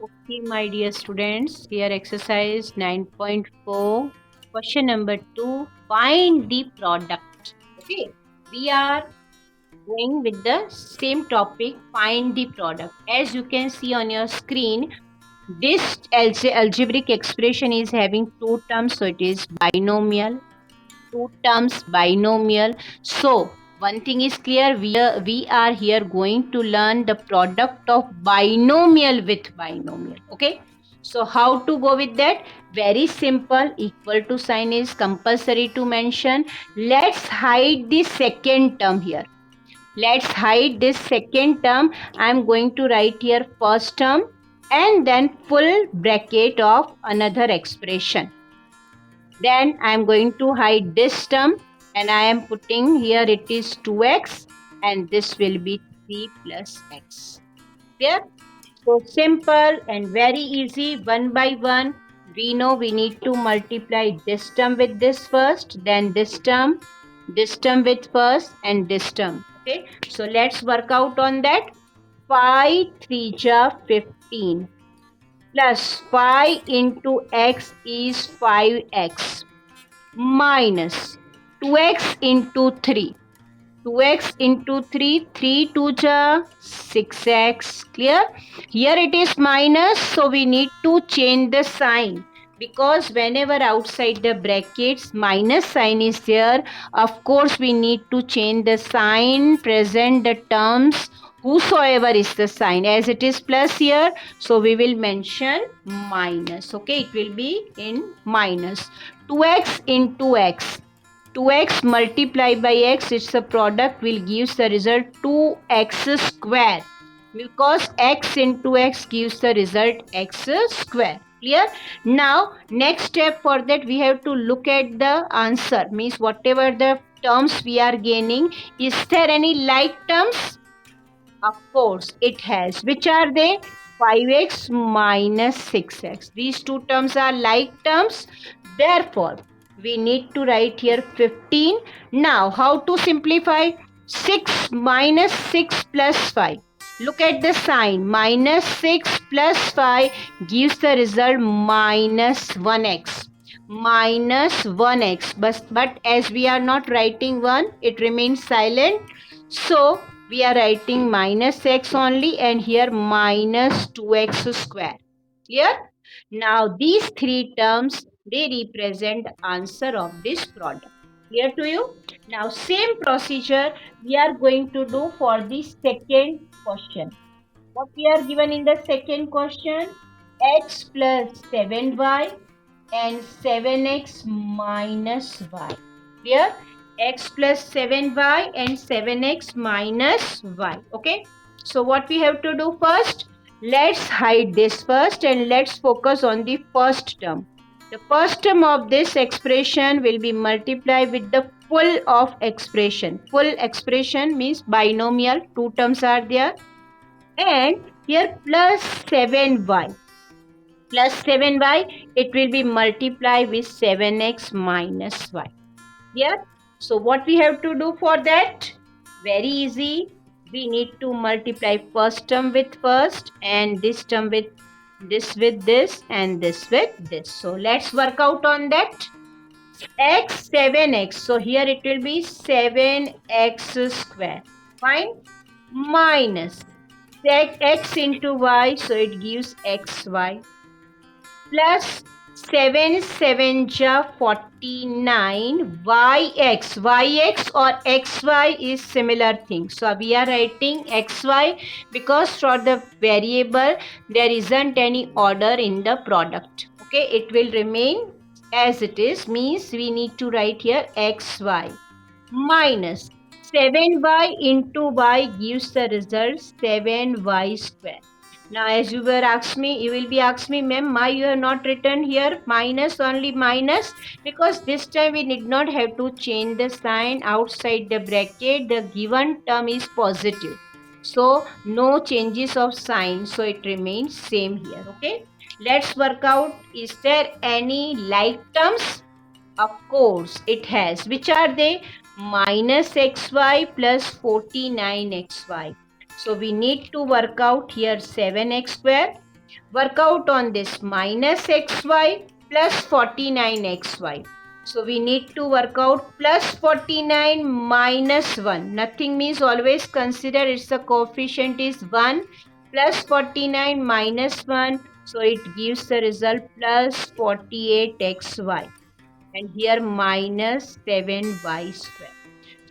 Okay, my dear students, here exercise 9.4, question number 2, find the product. Okay, we are going with the same topic, find the product. As you can see on your screen, this algebraic expression is having two terms, so it is binomial. Two terms binomial. So one thing is clear, we are here going to learn the product of binomial with binomial. Okay, so how to go with that? Very simple. Equal to sign is compulsory to mention. Let's hide the second term here. Let's hide this second term. I'm going to write here first term and then full bracket of another expression. Then I am going to hide this term and I am putting here it is 2x and this will be 3 plus x. Clear? So simple and very easy, one by one. We know we need to multiply this term with this first, then this term with first and this term. Okay, so let's work out on that. 5 3 ja 15 plus 5 into x is 5x minus 2x into 3. 2x into 3, 3 2 ja 6x. Clear? Here it is minus, so we need to change the sign. Because whenever outside the brackets minus sign is there, of course we need to change the sign, present the terms whosoever is the sign. As it is plus here, so we will mention minus. Okay, it will be in minus. 2x into x. 2x multiplied by x, it's a product, will gives the result 2x square, because x into x gives the result x square. Clear? Now next step, for that we have to look at the answer, means whatever the terms we are gaining, is there any like terms? Of course it has. Which are they? 5x minus 6x. These two terms are like terms. Therefore, we need to write here 15. Now, how to simplify? 6 minus 6 plus 5. Look at the sign. Minus 6 plus 5 gives the result minus 1x. Minus 1x. But as we are not writing 1, it remains silent. So, we are writing minus x only and here minus 2x square. Clear? Now these three terms, they represent the answer of this product. Clear to you? Now same procedure we are going to do for the second question. What we are given in the second question? X plus 7y and 7x minus y. Clear? X plus 7y and 7x minus y. Okay. So what we have to do first? Let's hide this first and let's focus on the first term. The first term of this expression will be multiplied with the full of expression. Full expression means binomial. Two terms are there. And here plus 7y. Plus 7y, it will be multiplied with 7x minus y. Yeah. So what we have to do for that? Very easy. We need to multiply first term with first and this term with this and this with this. So let's work out on that. X 7x. So here it will be 7x square. Fine. Minus x into y. So it gives xy plus 7 7 ja 49 yx. Yx or xy is similar thing. So we are writing xy because for the variable there isn't any order in the product. Okay, it will remain as it is, means we need to write here xy minus 7y into y gives the result 7y square. Now as you will be asked me, ma'am, why you have not written here minus, only minus? Because this time we need not have to change the sign outside the bracket. The given term is positive. So no changes of sign. So it remains same here. Okay. Let's work out. Is there any like terms? Of course it has. Which are they? Minus xy plus 49xy. So we need to work out here 7x square. Work out on this minus xy plus 49xy. So we need to work out plus 49 minus 1. Nothing means always consider its the coefficient is 1 plus 49 minus 1. So it gives the result plus 48xy. And here minus 7y square.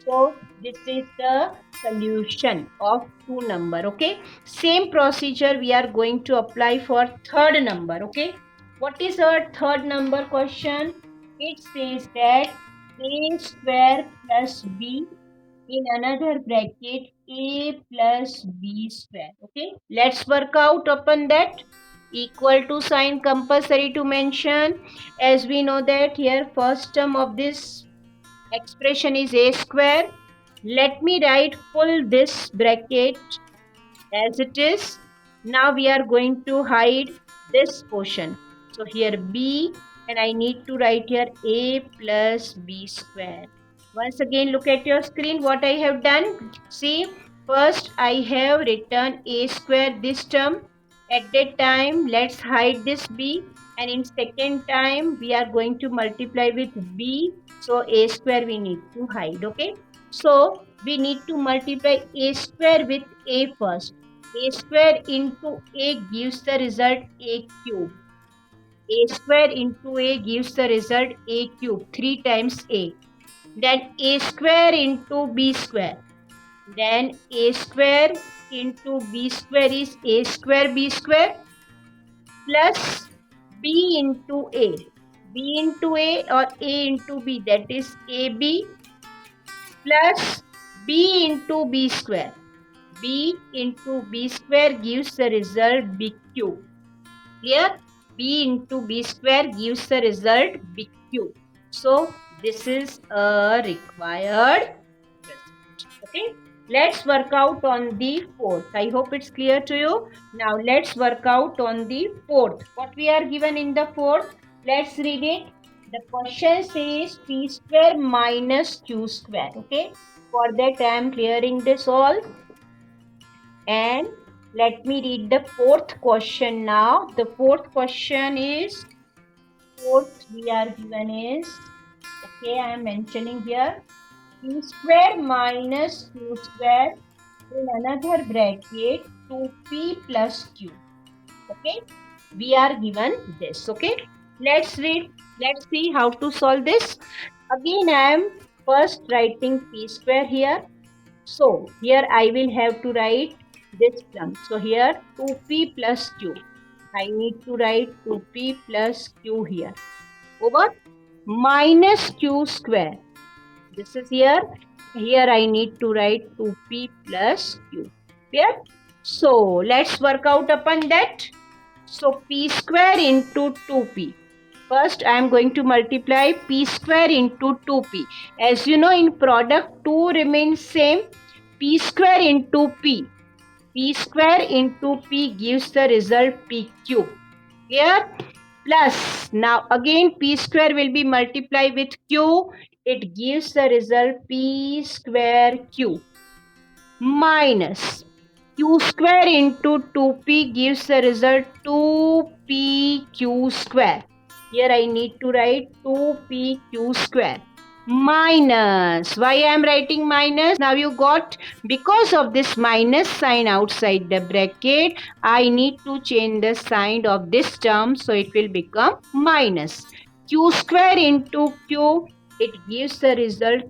So this is the solution of two number. Okay. Same procedure we are going to apply for third number. Okay. What is our third number question? It says that a square plus b in another bracket a plus b square. Okay. Let's work out upon that. Equal to sign compulsory to mention. As we know that here first term of this expression is a square. Let me write full this bracket as it is. Now we are going to hide this portion. So here b, and I need to write here a plus b square. Once again look at your screen what I have done. See, first I have written a square this term. At that time let's hide this b, and in second time we are going to multiply with b. So a square we need to hide. Okay. So we need to multiply a square with a first. A square into a gives the result a cube. A square into a gives the result a cube. 3 times a. Then a square into b square. Then a square into b square is a square b square plus b into a. B into a or a into b, that is ab plus b into b square. B into b square gives the result b cube. Clear? B into b square gives the result b cube. So this is a required result. Okay. Let's work out on the fourth. I hope it's clear to you. Now let's work out on the fourth. What we are given in the fourth? Let's read it. The question says p square minus q square. Okay. For that I am clearing this all. And let me read the fourth question now. The fourth question is, fourth we are given is, okay, I am mentioning here, p square minus q square in another bracket 2p plus q. Okay, we are given this. Okay, let's read. Let's see how to solve this. Again, I am first writing p square here. So here I will have to write this term. So here 2p plus q. I need to write 2p plus q here. Over minus q square. This is here. Here I need to write 2p plus q. Clear? So let's work out upon that. So p square into 2p. First I am going to multiply p square into 2p. As you know, in product 2 remains same. P square into p. P square into p gives the result p cube. Here plus, now again p square will be multiplied with q. It gives the result p square q minus q square into 2p gives the result 2pq square. Here I need to write 2pq square minus. Why I am writing minus? Now you got, because of this minus sign outside the bracket, I need to change the sign of this term, so it will become minus. Q square into q, it gives the result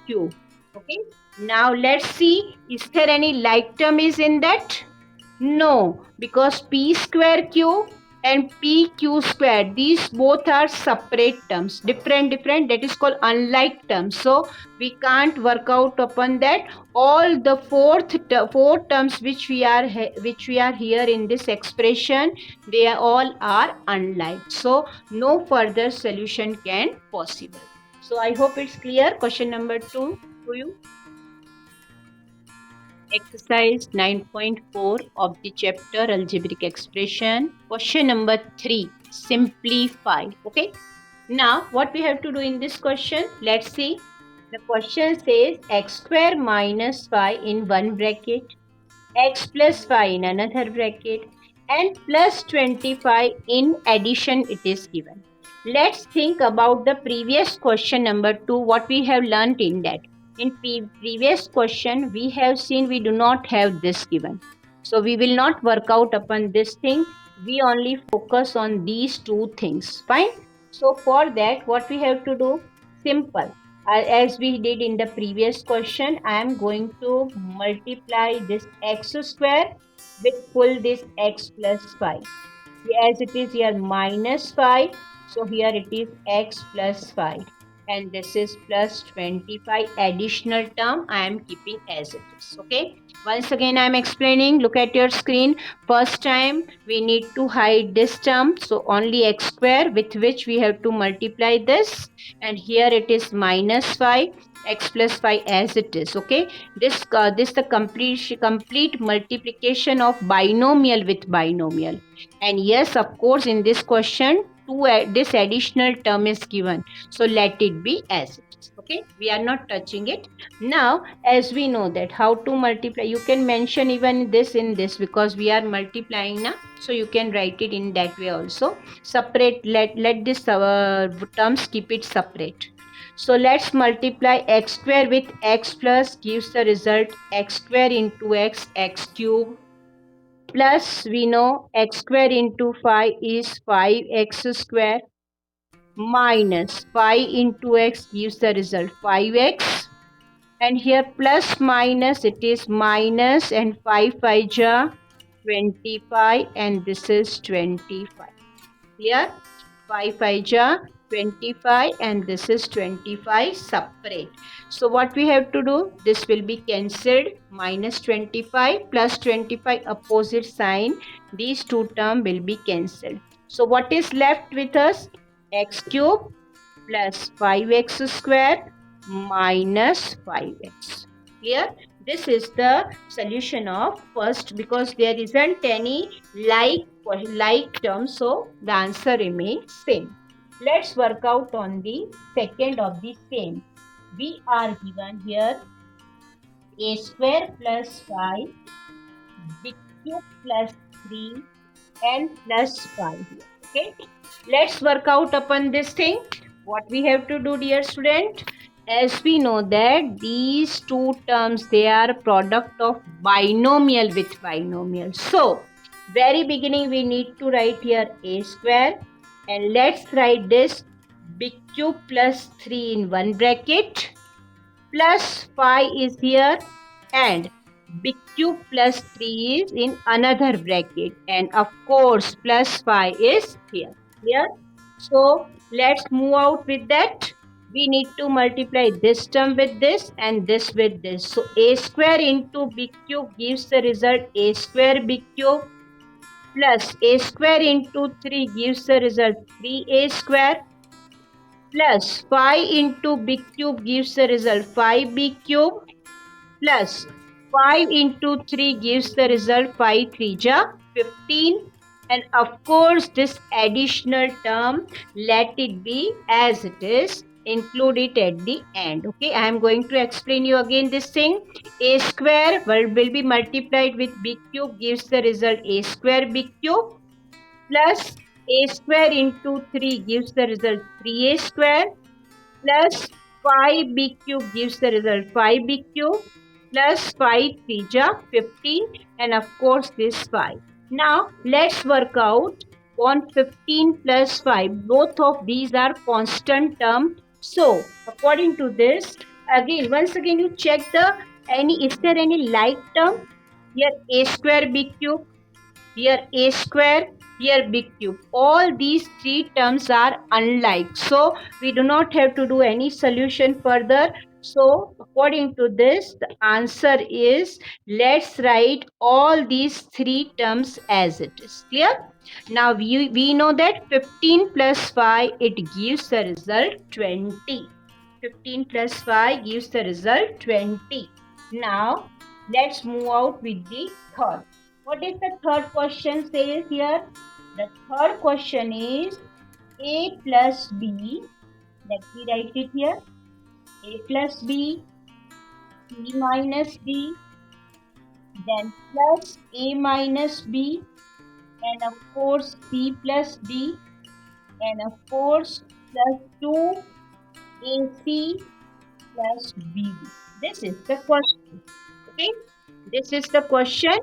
q. Okay. Now let's see, is there any like term is in that? No, because p square q and pq square, these both are separate terms, different, that is called unlike terms. So we can't work out upon that. All the four terms which we are here in this expression, they all are unlike. So no further solution can possible. So I hope it's clear. Question number 2 to you. Exercise 9.4 of the chapter Algebraic Expression. Question number 3. Simplify. Okay. Now, what we have to do in this question? Let's see. The question says x square minus 5 in one bracket, x plus 5 in another bracket, and plus 25 in addition it is given. Let's think about the previous question number 2, what we have learnt in that. In previous question, we have seen we do not have this given. So we will not work out upon this thing. We only focus on these two things. Fine. So for that, what we have to do? Simple. As we did in the previous question, I am going to multiply this x square with full this x plus 5. As it is here minus 5, so here it is x plus 5, and this is plus 25 additional term I am keeping as it is. Okay, once again I am explaining. Look at your screen. First time we need to hide this term, so only x square with which we have to multiply this, and here it is minus 5 x plus 5 as it is. Okay, this the complete multiplication of binomial with binomial. And yes, of course, in this question, this additional term is given. So let it be as it is. Okay, we are not touching it. Now, as we know that how to multiply, you can mention even this in this because we are multiplying now. So you can write it in that way also. Separate, let this terms keep it separate. So let's multiply x square with x plus gives the result x square into x cube, plus we know x square into 5 is 5x square, minus 5 into x gives the result 5x, and here plus minus it is minus, and 5 5 ja 25, and this is 25. Here 5 5 ja 25, and this is 25 separate. So what we have to do? This will be cancelled. Minus 25 plus 25 opposite sign. These two terms will be cancelled. So what is left with us? X cube plus 5x square minus 5x. Clear? This is the solution of first, because there isn't any like term, so the answer remains same. Let's work out on the second of the same. We are given here a square plus 5, b cube plus 3, and plus 5 here. Okay, let's work out upon this thing. What we have to do, dear student? As we know that these two terms, they are product of binomial with binomial. So very beginning we need to write here a square, and let's write this b cube plus 3 in one bracket, plus 5 is here, and b cube plus 3 is in another bracket, and of course plus 5 is here. Here, so let's move out with that. We need to multiply this term with this and this with this. So a square into b cube gives the result a square b cube, plus a square into 3 gives the result 3a square, plus 5 into b cube gives the result 5b cube, plus 5 into 3 gives the result 5 3 ja 15, and of course this additional term, let it be as it is, include it at the end. Okay, I am going to explain you again this thing. A square will be multiplied with b cube gives the result a square b cube, plus a square into 3 gives the result 3a square, plus 5b cube gives the result 5b cube, plus 5 3 ja 15, and of course this 5. Now let's work out on 15 plus 5. Both of these are constant term. So according to this, again once again you check the is there any like term? Here a square b cube, here a square, here b cube. All these three terms are unlike, so we do not have to do any solution further. So according to this, the answer is, let's write all these three terms as it is. Clear? Now we know that 15 plus 5, it gives the result 20. 15 plus 5 gives the result 20. Now let's move out with the third. What is the third question says here? The third question is a plus b. Let me write it here. A plus b, c minus d, then plus a minus b, and of course C plus D, and of course plus 2 AC plus BD. This is the question. Okay, this is the question.